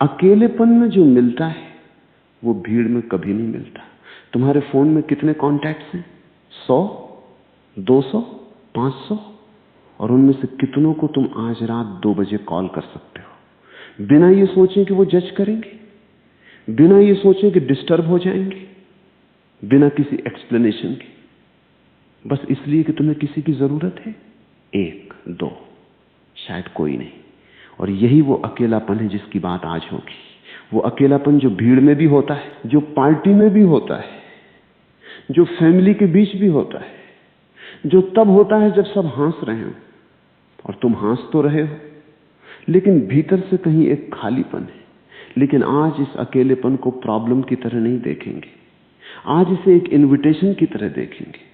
अकेलेपन में जो मिलता है वो भीड़ में कभी नहीं मिलता। तुम्हारे फोन में कितने कॉन्टैक्ट्स हैं? 100, 200, 500, और उनमें से कितनों को तुम आज रात 2 बजे कॉल कर सकते हो बिना ये सोचें कि वो जज करेंगे, बिना ये सोचें कि डिस्टर्ब हो जाएंगे, बिना किसी एक्सप्लेनेशन के, बस इसलिए कि तुम्हें किसी की जरूरत है? 1, 2, शायद कोई नहीं। और यही वो अकेलापन है जिसकी बात आज होगी। वो अकेलापन जो भीड़ में भी होता है, जो पार्टी में भी होता है, जो फैमिली के बीच भी होता है, जो तब होता है जब सब हंस रहे हो और तुम हंस तो रहे हो, लेकिन भीतर से कहीं एक खालीपन है। लेकिन आज इस अकेलेपन को प्रॉब्लम की तरह नहीं देखेंगे, आज इसे एक इनविटेशन की तरह देखेंगे।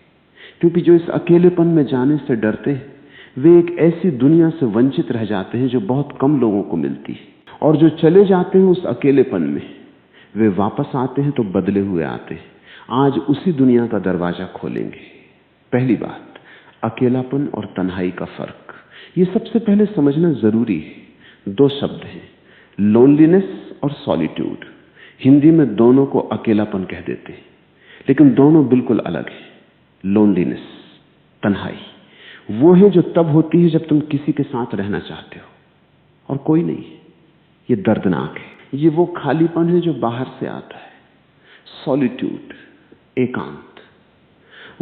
क्योंकि जो इस अकेलेपन में जाने से डरते हैं वे एक ऐसी दुनिया से वंचित रह जाते हैं जो बहुत कम लोगों को मिलती है। और जो चले जाते हैं उस अकेलेपन में, वे वापस आते हैं तो बदले हुए आते हैं। आज उसी दुनिया का दरवाजा खोलेंगे। पहली बात, अकेलापन और तन्हाई का फर्क, ये सबसे पहले समझना जरूरी है। 2 शब्द हैं, लोनलीनेस और सॉलिट्यूड। हिंदी में दोनों को अकेलापन कह देते हैं, लेकिन दोनों बिल्कुल अलग हैं। लोनलीनेस, तन्हाई, वो है जो तब होती है जब तुम किसी के साथ रहना चाहते हो और कोई नहीं है। ये दर्दनाक है। ये वो खालीपन है जो बाहर से आता है। सॉलिट्यूड, एकांत,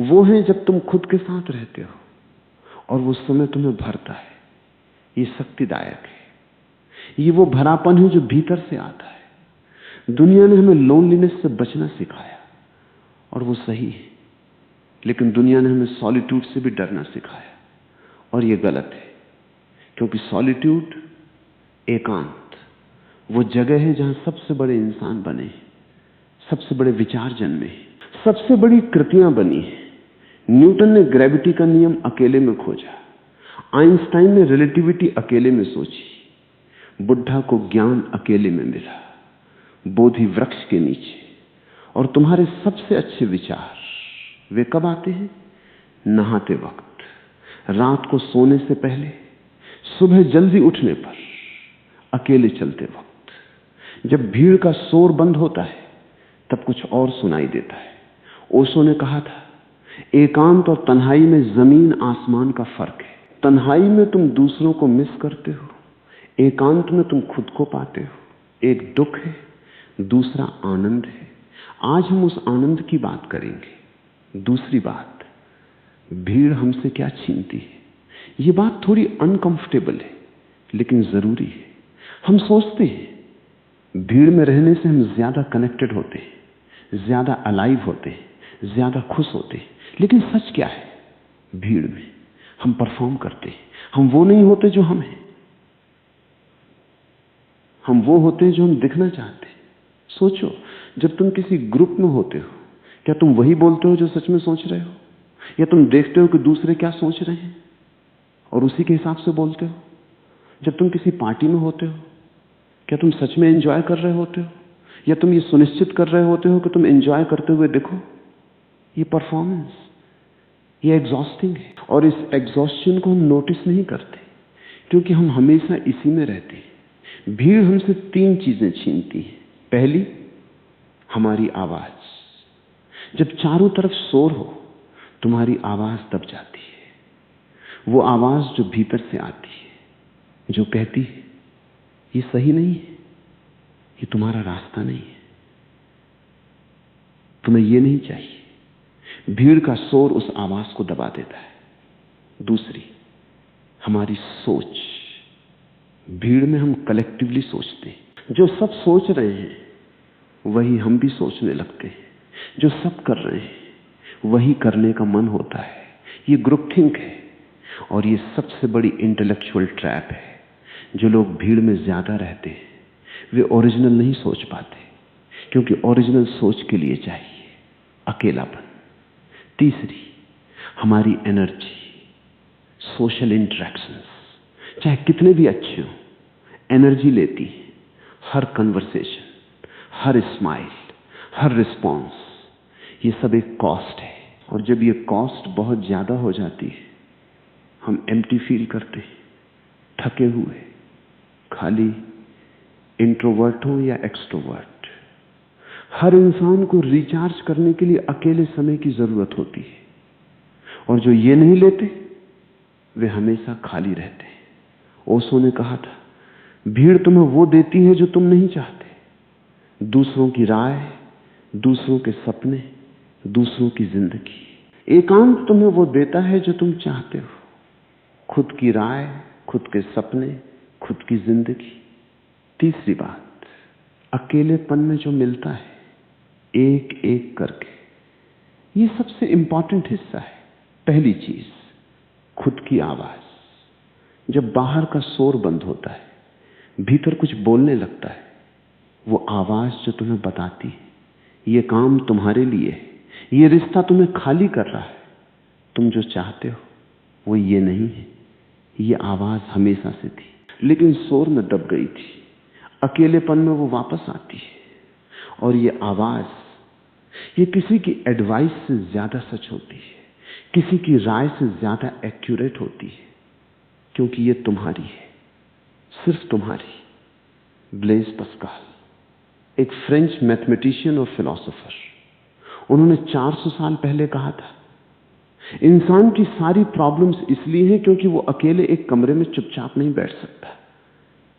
वो है जब तुम खुद के साथ रहते हो और वो समय तुम्हें भरता है। ये शक्तिदायक है। ये वो भरापन है जो भीतर से आता है। दुनिया ने हमें लोनलीनेस से बचना सिखाया और वो सही है, लेकिन दुनिया ने हमें सॉलिट्यूड से भी डरना सिखाया और ये गलत है। क्योंकि सॉलिट्यूड, एकांत, वो जगह है जहां सबसे बड़े इंसान बने, सबसे बड़े विचार जन्मे, सबसे बड़ी कृतियां बनी है। न्यूटन ने ग्रेविटी का नियम अकेले में खोजा, आइंस्टाइन ने रिलेटिविटी अकेले में सोची, बुद्धा को ज्ञान अकेले में मिला, बोधि वृक्ष के नीचे। और तुम्हारे सबसे अच्छे विचार वे कब आते हैं? नहाते वक्त, रात को सोने से पहले, सुबह जल्दी उठने पर, अकेले चलते वक्त। जब भीड़ का शोर बंद होता है तब कुछ और सुनाई देता है। ओशो ने कहा था, एकांत और तन्हाई में जमीन आसमान का फर्क है। तन्हाई में तुम दूसरों को मिस करते हो, एकांत में तुम खुद को पाते हो। एक दुख है, दूसरा आनंद है। आज हम उस आनंद की बात करेंगे। दूसरी बात, भीड़ हमसे क्या छीनती है। ये बात थोड़ी अनकंफर्टेबल है लेकिन जरूरी है। हम सोचते हैं भीड़ में रहने से हम ज्यादा कनेक्टेड होते हैं, ज्यादा अलाइव होते हैं, ज्यादा खुश होते हैं, लेकिन सच क्या है? भीड़ में हम परफॉर्म करते हैं। हम वो नहीं होते जो हम हैं, हम वो होते हैं जो हम दिखना चाहते हैं। सोचो, जब तुम किसी ग्रुप में होते हो, क्या तुम वही बोलते हो जो सच में सोच रहे हो, या तुम देखते हो कि दूसरे क्या सोच रहे हैं और उसी के हिसाब से बोलते हो? जब तुम किसी पार्टी में होते हो, क्या तुम सच में एंजॉय कर रहे होते हो, या तुम ये सुनिश्चित कर रहे होते हो कि तुम एंजॉय करते हुए दिखो? ये परफॉर्मेंस, ये एग्जॉस्टिंग है। और इस एग्जॉस्शन को हम नोटिस नहीं करते क्योंकि हम हमेशा इसी में रहते हैं। भीड़ हमसे 3 चीजें छीनती है। पहली, हमारी आवाज। जब चारों तरफ शोर हो तुम्हारी आवाज दब जाती है। वो आवाज जो भीतर से आती है, जो कहती है ये सही नहीं है, ये तुम्हारा रास्ता नहीं है, तुम्हें ये नहीं चाहिए। भीड़ का शोर उस आवाज को दबा देता है। दूसरी, हमारी सोच। भीड़ में हम कलेक्टिवली सोचते हैं। जो सब सोच रहे हैं वही हम भी सोचने लगते हैं। जो सब कर रहे हैं वही करने का मन होता है। ये ग्रुप थिंक है और ये सबसे बड़ी इंटेलेक्चुअल ट्रैप है। जो लोग भीड़ में ज्यादा रहते हैं वे ओरिजिनल नहीं सोच पाते, क्योंकि ओरिजिनल सोच के लिए चाहिए अकेलापन। तीसरी, हमारी एनर्जी। सोशल इंटरेक्शंस चाहे कितने भी अच्छे हो, एनर्जी लेती है। हर कन्वर्सेशन, हर स्माइल, हर रिस्पॉन्स, ये सब एक कॉस्ट है। और जब ये कॉस्ट बहुत ज्यादा हो जाती है हम एम्प्टी फील करते हैं, थके हुए, खाली, इंट्रोवर्ट हो या एक्सट्रोवर्ट, हर इंसान को रिचार्ज करने के लिए अकेले समय की जरूरत होती है, और जो ये नहीं लेते वे हमेशा खाली रहते हैं। ओशो ने कहा था, भीड़ तुम्हें वो देती है जो तुम नहीं चाहते, दूसरों की राय, दूसरों के सपने, दूसरों की जिंदगी। एकांत तुम्हें वो देता है जो तुम चाहते हो, खुद की राय, खुद के सपने, खुद की जिंदगी। तीसरी बात, अकेलेपन में जो मिलता है एक एक करके, ये सबसे इंपॉर्टेंट हिस्सा है। पहली चीज, खुद की आवाज। जब बाहर का शोर बंद होता है, भीतर कुछ बोलने लगता है, वो आवाज जो तुम्हें बताती है ये काम तुम्हारे लिए है, ये रिश्ता तुम्हें खाली कर रहा है, तुम जो चाहते हो वो ये नहीं है। ये आवाज हमेशा से थी, लेकिन शोर में दब गई थी। अकेलेपन में वो वापस आती है, और ये आवाज, ये किसी की एडवाइस से ज्यादा सच होती है, किसी की राय से ज्यादा एक्यूरेट होती है, क्योंकि ये तुम्हारी है, सिर्फ तुम्हारी। ब्लेज पास्कल, एक फ्रेंच मैथमेटिशियन और फिलोसोफर, उन्होंने 400 साल पहले कहा था, इंसान की सारी प्रॉब्लम्स इसलिए हैं क्योंकि वो अकेले एक कमरे में चुपचाप नहीं बैठ सकता।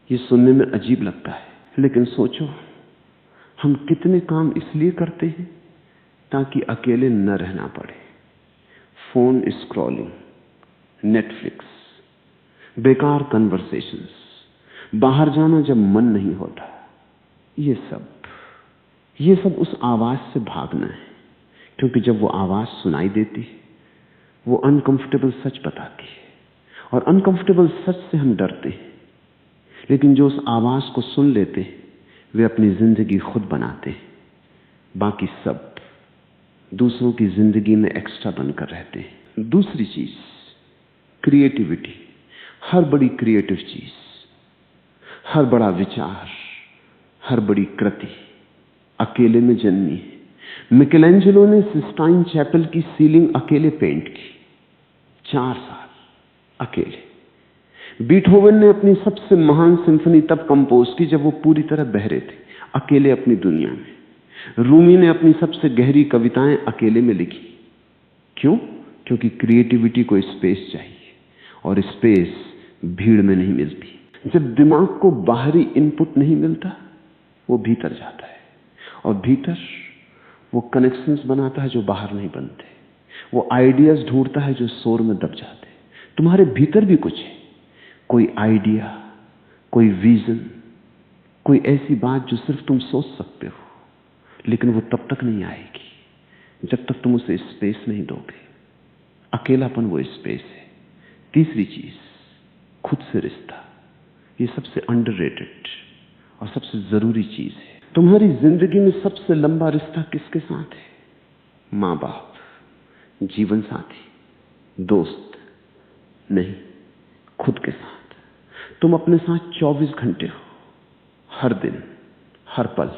ये सुनने में अजीब लगता है, लेकिन सोचो, हम कितने काम इसलिए करते हैं ताकि अकेले न रहना पड़े। फोन स्क्रॉलिंग, नेटफ्लिक्स, बेकार कन्वर्सेशंस, बाहर जाना जब मन नहीं होता, ये सब उस आवाज से भागना है। क्योंकि जब वो आवाज सुनाई देती है, वो अनकंफर्टेबल सच बताती है, और अनकंफर्टेबल सच से हम डरते हैं। लेकिन जो उस आवाज को सुन लेते हैं, वे अपनी जिंदगी खुद बनाते हैं। बाकी सब दूसरों की जिंदगी में एक्स्ट्रा बनकर रहते हैं। दूसरी चीज, क्रिएटिविटी। हर बड़ी क्रिएटिव चीज, हर बड़ा विचार, हर बड़ी कृति अकेले में जन्मी है। मिकेलेंजेलो ने सिस्टाइन चैपल की सीलिंग अकेले पेंट की, 4 साल अकेले। बीथोवन ने अपनी सबसे महान सिंफनी तब कंपोज की जब वो पूरी तरह बहरे थे, अकेले अपनी दुनिया में। रूमी ने अपनी सबसे गहरी कविताएं अकेले में लिखी। क्यों? क्योंकि क्रिएटिविटी को स्पेस चाहिए, और स्पेस भीड़ में नहीं मिलती। जब दिमाग को बाहरी इनपुट नहीं मिलता, वो भीतर जाता है, और भीतर वो कनेक्शंस बनाता है जो बाहर नहीं बनते। वो आइडियाज ढूंढता है जो शोर में दब जाते। तुम्हारे भीतर भी कुछ है, कोई आइडिया, कोई विजन, कोई ऐसी बात जो सिर्फ तुम सोच सकते हो, लेकिन वो तब तक नहीं आएगी जब तक तुम उसे स्पेस नहीं दोगे। अकेलापन वो स्पेस है। तीसरी चीज, खुद से रिश्ता। ये सबसे अंडररेटेड और सबसे जरूरी चीज है। तुम्हारी जिंदगी में सबसे लंबा रिश्ता किसके साथ है? माँ बाप, जीवन साथी, दोस्त नहीं, खुद के साथ। तुम अपने साथ 24 घंटे हो, हर दिन, हर पल।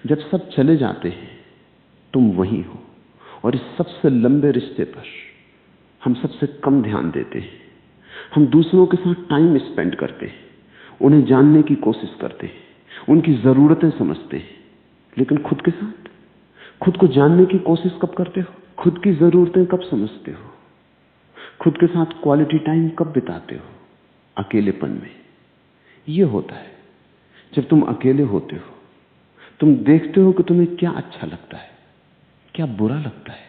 जब सब चले जाते हैं, तुम वही हो। और इस सबसे लंबे रिश्ते पर हम सबसे कम ध्यान देते हैं। हम दूसरों के साथ टाइम स्पेंड करते हैं, उन्हें जानने की कोशिश करते हैं, उनकी जरूरतें समझते हैं, लेकिन खुद के साथ, खुद को जानने की कोशिश कब करते हो? खुद की जरूरतें कब समझते हो? खुद के साथ क्वालिटी टाइम कब बिताते हो? अकेलेपन में। यह होता है जब तुम अकेले होते हो, तुम देखते हो कि तुम्हें क्या अच्छा लगता है, क्या बुरा लगता है,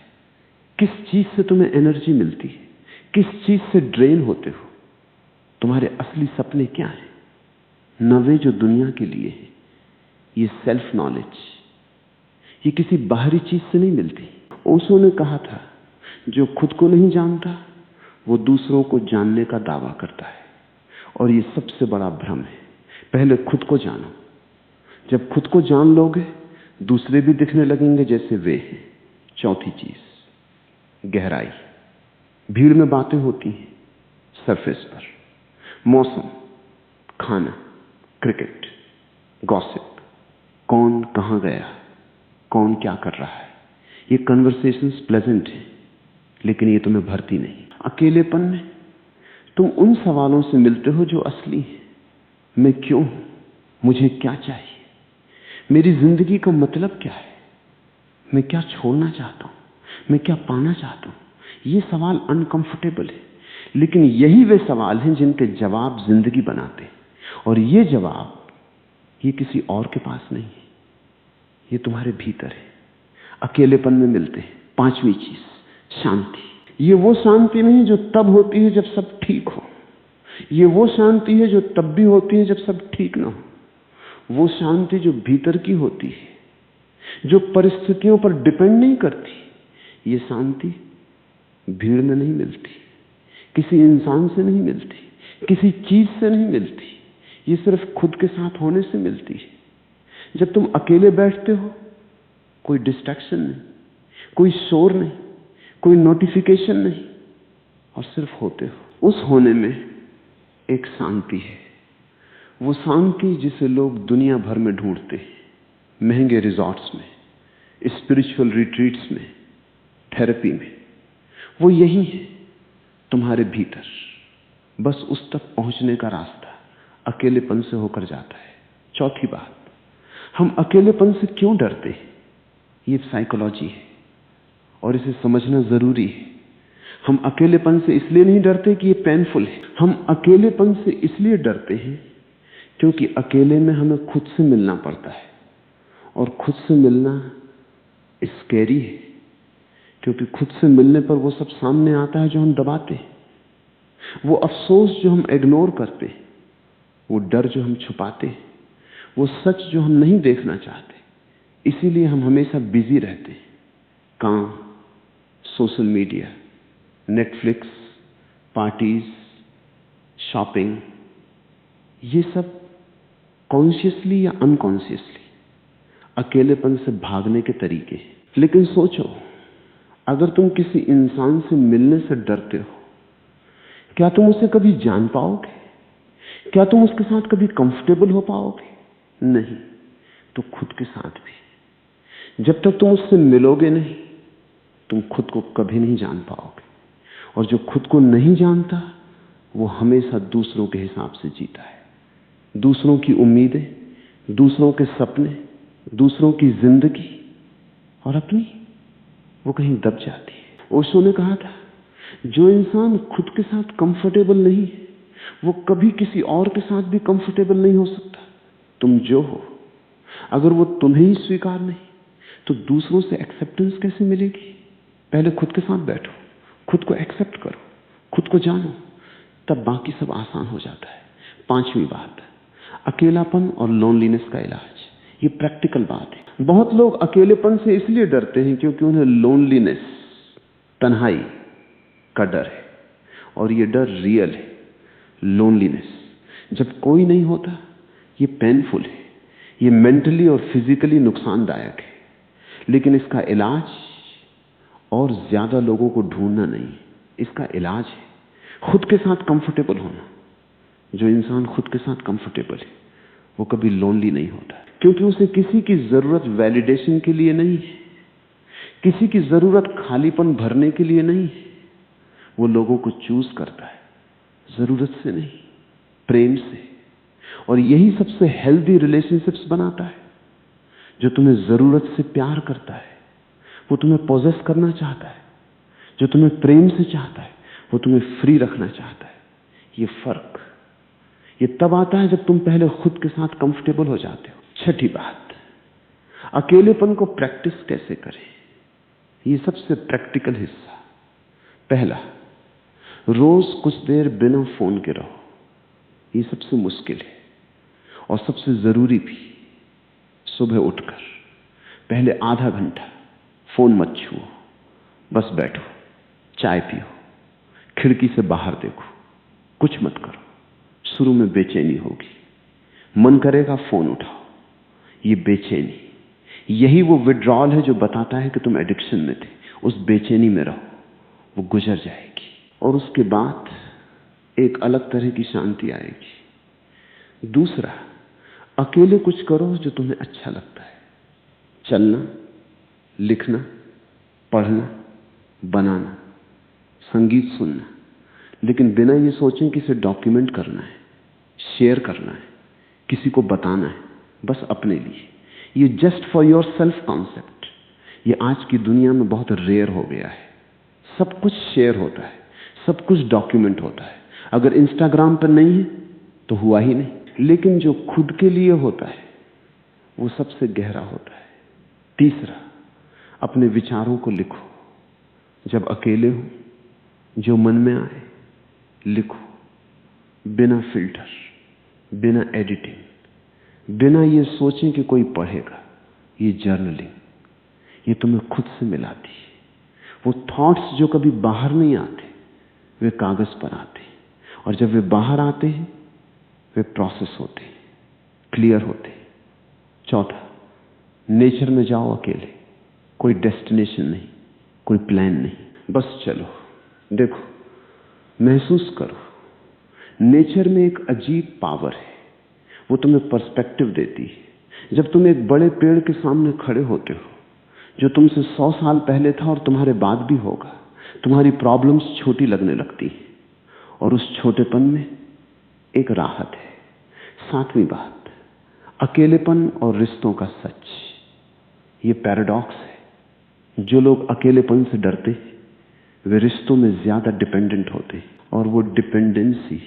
किस चीज से तुम्हें एनर्जी मिलती है, किस चीज से ड्रेन होते हो, तुम्हारे असली सपने क्या हैं, नवे जो दुनिया के लिए है। ये सेल्फ नॉलेज, ये किसी बाहरी चीज से नहीं मिलती। ओशो ने कहा था, जो खुद को नहीं जानता वो दूसरों को जानने का दावा करता है, और ये सबसे बड़ा भ्रम है। पहले खुद को जानो। जब खुद को जान लोगे, दूसरे भी दिखने लगेंगे जैसे वे हैं। चौथी चीज, गहराई। भीड़ में बातें होती हैं सरफेस पर, मौसम, खाना, क्रिकेट, गॉसिप, कौन कहां गया, कौन क्या कर रहा है। ये कन्वर्सेशंस प्लेजेंट हैं, लेकिन ये तुम्हें भरती नहीं। अकेलेपन में तुम उन सवालों से मिलते हो जो असली हैं। मैं क्यों हूं? मुझे क्या चाहिए, मेरी जिंदगी का मतलब क्या है, मैं क्या छोड़ना चाहता हूं, मैं क्या पाना चाहता हूं। ये सवाल अनकंफर्टेबल है, लेकिन यही वे सवाल हैं जिनके जवाब जिंदगी बनाते हैं। और ये जवाब ये किसी और के पास नहीं है, ये तुम्हारे भीतर है, अकेलेपन में मिलते हैं। पांचवी चीज, शांति। ये वो शांति नहीं जो तब होती है जब सब ठीक हो, ये वो शांति है जो तब भी होती है जब सब ठीक ना हो। वो शांति जो भीतर की होती है, जो परिस्थितियों पर डिपेंड नहीं करती। ये शांति भीड़ में नहीं मिलती, किसी इंसान से नहीं मिलती, किसी चीज से नहीं मिलती, ये सिर्फ खुद के साथ होने से मिलती है। जब तुम अकेले बैठते हो, कोई डिस्ट्रैक्शन नहीं, कोई शोर नहीं, कोई नोटिफिकेशन नहीं, और सिर्फ होते हो। उस होने में एक शांति है, वो शांति जिसे लोग दुनिया भर में ढूंढते हैं, महंगे रिजॉर्ट्स में, स्पिरिचुअल रिट्रीट्स में, थेरेपी में। वो यही है तुम्हारे भीतर। बस उस तक पहुंचने का रास्ता अकेलेपन से होकर जाता है। चौथी बात, हम अकेलेपन से क्यों डरते हैं? ये साइकोलॉजी है और इसे समझना जरूरी है। हम अकेलेपन से इसलिए नहीं डरते कि ये पेनफुल है, हम अकेलेपन से इसलिए डरते हैं क्योंकि अकेले में हमें खुद से मिलना पड़ता है, और खुद से मिलना स्कैरी है, क्योंकि खुद से मिलने पर वो सब सामने आता है जो हम दबाते हैं, वो अफसोस जो हम इग्नोर करते हैं, वो डर जो हम छुपाते हैं, वो सच जो हम नहीं देखना चाहते। इसीलिए हम हमेशा बिजी रहते हैं, काम, social media, Netflix, parties, shopping, ये सब कॉन्शियसली या अनकॉन्शियसली अकेलेपन से भागने के तरीके हैं। लेकिन सोचो, अगर तुम किसी इंसान से मिलने से डरते हो, क्या तुम उसे कभी जान पाओगे? क्या तुम उसके साथ कभी कंफर्टेबल हो पाओगे? नहीं। तो खुद के साथ भी जब तक तुम उससे मिलोगे नहीं, तुम खुद को कभी नहीं जान पाओगे। और जो खुद को नहीं जानता, वो हमेशा दूसरों के हिसाब से जीता है। दूसरों की उम्मीदें, दूसरों के सपने, दूसरों की जिंदगी, और अपनी वो कहीं दब जाती है। ओशो ने कहा था, जो इंसान खुद के साथ कंफर्टेबल नहीं है, वो कभी किसी और के साथ भी कंफर्टेबल नहीं हो सकता। तुम जो हो, अगर वो तुम्हें ही स्वीकार नहीं, तो दूसरों से एक्सेप्टेंस कैसे मिलेगी? पहले खुद के साथ बैठो, खुद को एक्सेप्ट करो, खुद को जानो, तब बाकी सब आसान हो जाता है। पांचवी बात, अकेलापन और लोनलीनेस का इलाज। ये प्रैक्टिकल बात है। बहुत लोग अकेलेपन से इसलिए डरते हैं क्योंकि उन्हें लोनलीनेस, तन्हाई का डर है, और ये डर रियल है। लोनलीनेस जब कोई नहीं होता, ये पेनफुल है, ये मेंटली और फिजिकली नुकसानदायक है। लेकिन इसका इलाज और ज्यादा लोगों को ढूंढना नहीं, इसका इलाज है खुद के साथ कंफर्टेबल होना। जो इंसान खुद के साथ कंफर्टेबल है, वो कभी लोनली नहीं होता, क्योंकि उसे किसी की जरूरत वैलिडेशन के लिए नहीं है, किसी की जरूरत खालीपन भरने के लिए नहीं है। वो लोगों को चूज करता है, जरूरत से नहीं, प्रेम से। और यही सबसे हेल्दी रिलेशनशिप्स बनाता है। जो तुम्हें जरूरत से प्यार करता है, वो तुम्हें पोजेस करना चाहता है। जो तुम्हें प्रेम से चाहता है, वो तुम्हें फ्री रखना चाहता है। ये फर्क ये तब आता है जब तुम पहले खुद के साथ कंफर्टेबल हो जाते हो। छठी बात, अकेलेपन को प्रैक्टिस कैसे करें? ये सबसे प्रैक्टिकल हिस्सा। पहला, रोज कुछ देर बिना फोन के रहो। ये सबसे मुश्किल है और सबसे जरूरी भी। सुबह उठकर पहले आधा घंटा फोन मत छुओ, बस बैठो, चाय पियो, खिड़की से बाहर देखो, कुछ मत करो। शुरू में बेचैनी होगी, मन करेगा फोन उठाओ। ये बेचैनी, यही वो विड्रॉल है जो बताता है कि तुम एडिक्शन में थे। उस बेचैनी में रहो, वो गुजर जाएगी, और उसके बाद एक अलग तरह की शांति आएगी। दूसरा, अकेले कुछ करो जो तुम्हें अच्छा लगता है। चलना, लिखना, पढ़ना, बनाना, संगीत सुनना, लेकिन बिना ये सोचें कि इसे डॉक्यूमेंट करना है, शेयर करना है, किसी को बताना है, बस अपने लिए। ये just for your self concept, ये आज की दुनिया में बहुत रेयर हो गया है। सब कुछ शेयर होता है, सब कुछ डॉक्यूमेंट होता है। अगर इंस्टाग्राम पर नहीं है तो हुआ ही नहीं। लेकिन जो खुद के लिए होता है वो सबसे गहरा होता है। तीसरा, अपने विचारों को लिखो। जब अकेले हो, जो मन में आए लिखो, बिना फिल्टर, बिना एडिटिंग, बिना ये सोचें कि कोई पढ़ेगा। ये जर्नलिंग, ये तुम्हें खुद से मिलाती है। वो थॉट्स जो कभी बाहर नहीं आते, वे कागज पर आते हैं, और जब वे बाहर आते हैं वे प्रोसेस होते हैं, क्लियर होते हैं। चौथा, नेचर में जाओ अकेले, कोई डेस्टिनेशन नहीं, कोई प्लान नहीं, बस चलो, देखो, महसूस करो। नेचर में एक अजीब पावर है, वो तुम्हें पर्सपेक्टिव देती है। जब तुम एक बड़े पेड़ के सामने खड़े होते हो जो तुमसे 100 साल पहले था और तुम्हारे बाद भी होगा, तुम्हारी प्रॉब्लम्स छोटी लगने लगती है, और उस छोटेपन में एक राहत है। सातवीं बात, अकेलेपन और रिश्तों का सच। ये पैराडॉक्स है। जो लोग अकेलेपन से डरते हैं वे रिश्तों में ज्यादा डिपेंडेंट होते हैं, और वो डिपेंडेंसी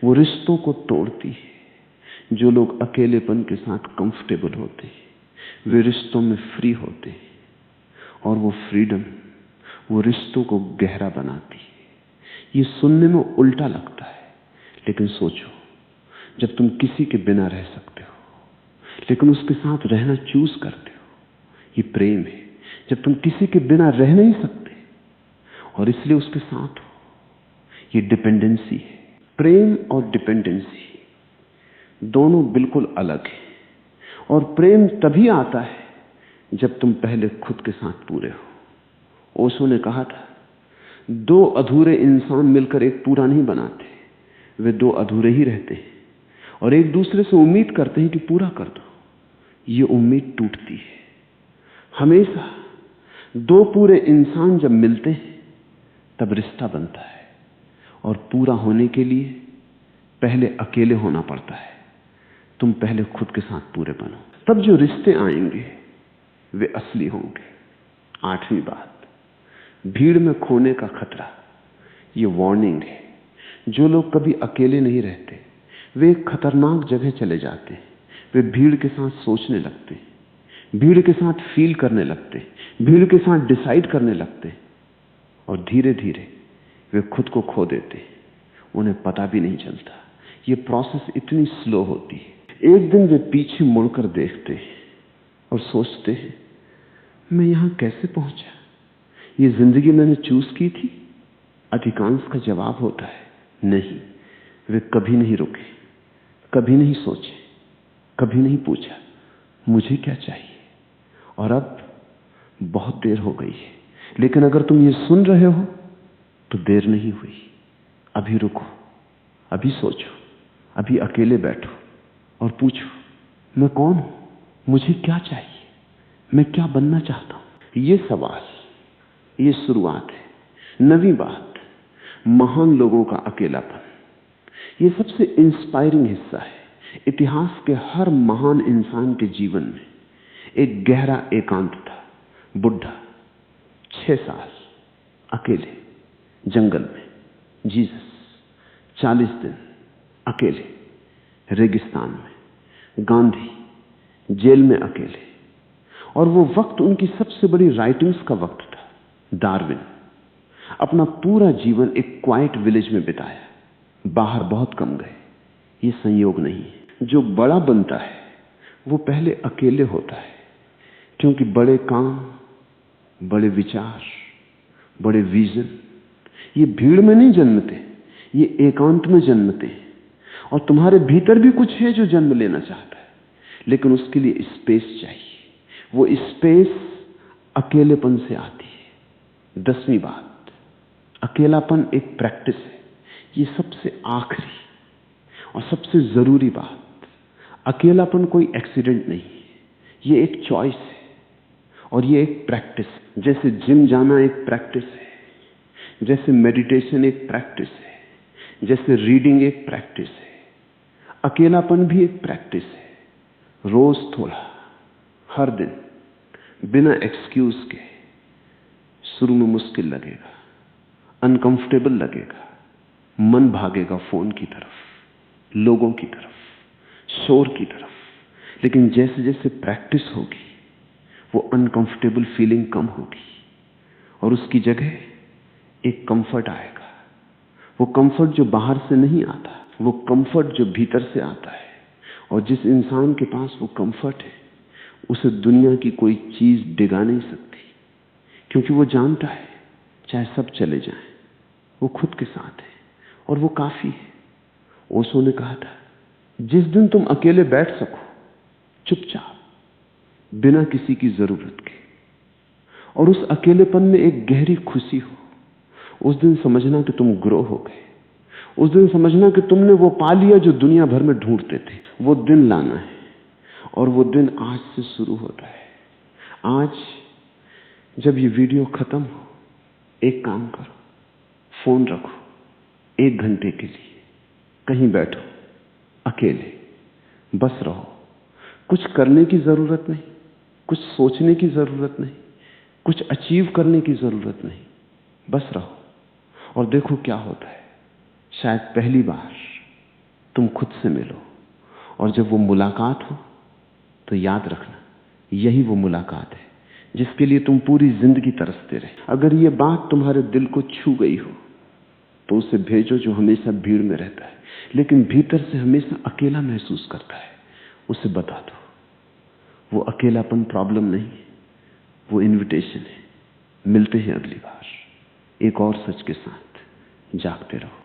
वो रिश्तों को तोड़ती है। जो लोग अकेलेपन के साथ कंफर्टेबल होते हैं वे रिश्तों में फ्री होते हैं, और वो फ्रीडम वो रिश्तों को गहरा बनाती है। ये सुनने में उल्टा लगता है, लेकिन सोचो, जब तुम किसी के बिना रह सकते हो लेकिन उसके साथ रहना चूज करते हो, ये प्रेम है। जब तुम किसी के बिना रह नहीं सकते और इसलिए उसके साथ हो, ये डिपेंडेंसी है। प्रेम और डिपेंडेंसी दोनों बिल्कुल अलग हैं, और प्रेम तभी आता है जब तुम पहले खुद के साथ पूरे हो। ओशो ने कहा था, 2 अधूरे इंसान मिलकर एक पूरा नहीं बनाते, वे 2 अधूरे ही रहते हैं और एक दूसरे से उम्मीद करते हैं कि पूरा कर दो। ये उम्मीद टूटती है। हमेशा 2 पूरे इंसान जब मिलते हैं तब रिश्ता बनता है, और पूरा होने के लिए पहले अकेले होना पड़ता है। तुम पहले खुद के साथ पूरे बनो, तब जो रिश्ते आएंगे वे असली होंगे। 8वीं बात, भीड़ में खोने का खतरा। ये वार्निंग है। जो लोग कभी अकेले नहीं रहते वे एक खतरनाक जगह चले जाते हैं। वे भीड़ के साथ सोचने लगते हैं, भीड़ के साथ फील करने लगते हैं, भीड़ के साथ डिसाइड करने लगते हैं, और धीरे धीरे वे खुद को खो देते हैं। उन्हें पता भी नहीं चलता। ये प्रोसेस इतनी स्लो होती है। एक दिन वे पीछे मुड़कर देखते हैं और सोचते हैं, मैं यहां कैसे पहुंचा? ये जिंदगी मैंने चूज की थी? अधिकांश का जवाब होता है नहीं। वे कभी नहीं रुके, कभी नहीं सोचे, कभी नहीं पूछा मुझे क्या चाहिए। और अब बहुत देर हो गई है। लेकिन अगर तुम ये सुन रहे हो तो देर नहीं हुई। अभी रुको, अभी सोचो, अभी अकेले बैठो और पूछो, मैं कौन हूं? मुझे क्या चाहिए? मैं क्या बनना चाहता हूं? ये सवाल, ये शुरुआत है। 9वीं बात, महान लोगों का अकेलापन। ये सबसे इंस्पायरिंग हिस्सा है। इतिहास के हर महान इंसान के जीवन में एक गहरा एकांत था। बुद्धा 6 साल अकेले जंगल में, जीसस 40 दिन अकेले रेगिस्तान में, गांधी जेल में अकेले। और वो वक्त उनकी सबसे बड़ी राइटिंग्स का वक्त था। डार्विन अपना पूरा जीवन एक क्वाइट विलेज में बिताया, बाहर बहुत कम गए। ये संयोग नहीं है। जो बड़ा बनता है वो पहले अकेले होता है, क्योंकि बड़े काम, बड़े विचार, बड़े विजन ये भीड़ में नहीं जन्मते, ये एकांत में जन्मते हैं। और तुम्हारे भीतर भी कुछ है जो जन्म लेना चाहता है, लेकिन उसके लिए स्पेस चाहिए। वो स्पेस अकेलेपन से आती है। 10वीं बात, अकेलापन एक प्रैक्टिस है। ये सबसे आखिरी और सबसे जरूरी बात, अकेलापन कोई एक्सीडेंट नहीं है, ये एक चॉइस है और ये एक प्रैक्टिस। जैसे जिम जाना एक प्रैक्टिस है, जैसे मेडिटेशन एक प्रैक्टिस है, जैसे रीडिंग एक प्रैक्टिस है, अकेलापन भी एक प्रैक्टिस है। रोज थोड़ा, हर दिन, बिना एक्सक्यूज के। शुरू में मुश्किल लगेगा, अनकंफर्टेबल लगेगा, मन भागेगा फोन की तरफ, लोगों की तरफ, शोर की तरफ। लेकिन जैसे जैसे प्रैक्टिस होगी वो अनकंफर्टेबल फीलिंग कम होगी और उसकी जगह एक कंफर्ट आएगा। वो कंफर्ट जो बाहर से नहीं आता, वो कंफर्ट जो भीतर से आता है। और जिस इंसान के पास वो कंफर्ट है उसे दुनिया की कोई चीज डिगा नहीं सकती, क्योंकि वो जानता है चाहे सब चले जाएं, वो खुद के साथ है और वो काफी है। ओशो ने कहा था, जिस दिन तुम अकेले बैठ सको चुपचाप, बिना किसी की जरूरत के, और उस अकेलेपन में एक गहरी खुशी हो, उस दिन समझना कि तुम ग्रो हो गए। उस दिन समझना कि तुमने वो पा लिया जो दुनिया भर में ढूंढते थे। वो दिन लाना है और वो दिन आज से शुरू होता है। आज जब ये वीडियो खत्म हो, एक काम करो, फोन रखो, 1 घंटे के लिए कहीं बैठो, अकेले, बस रहो। कुछ करने की जरूरत नहीं, कुछ सोचने की जरूरत नहीं, कुछ अचीव करने की जरूरत नहीं, बस रहो और देखो क्या होता है। शायद पहली बार तुम खुद से मिलो, और जब वो मुलाकात हो तो याद रखना यही वो मुलाकात है जिसके लिए तुम पूरी जिंदगी तरसते रहे। अगर ये बात तुम्हारे दिल को छू गई हो तो उसे भेजो जो हमेशा भीड़ में रहता है लेकिन भीतर से हमेशा अकेला महसूस करता है। उसे बता दो वो अकेलापन प्रॉब्लम नहीं है, वो इनविटेशन है। मिलते हैं अगली बार एक और सच के साथ। जागते रहो।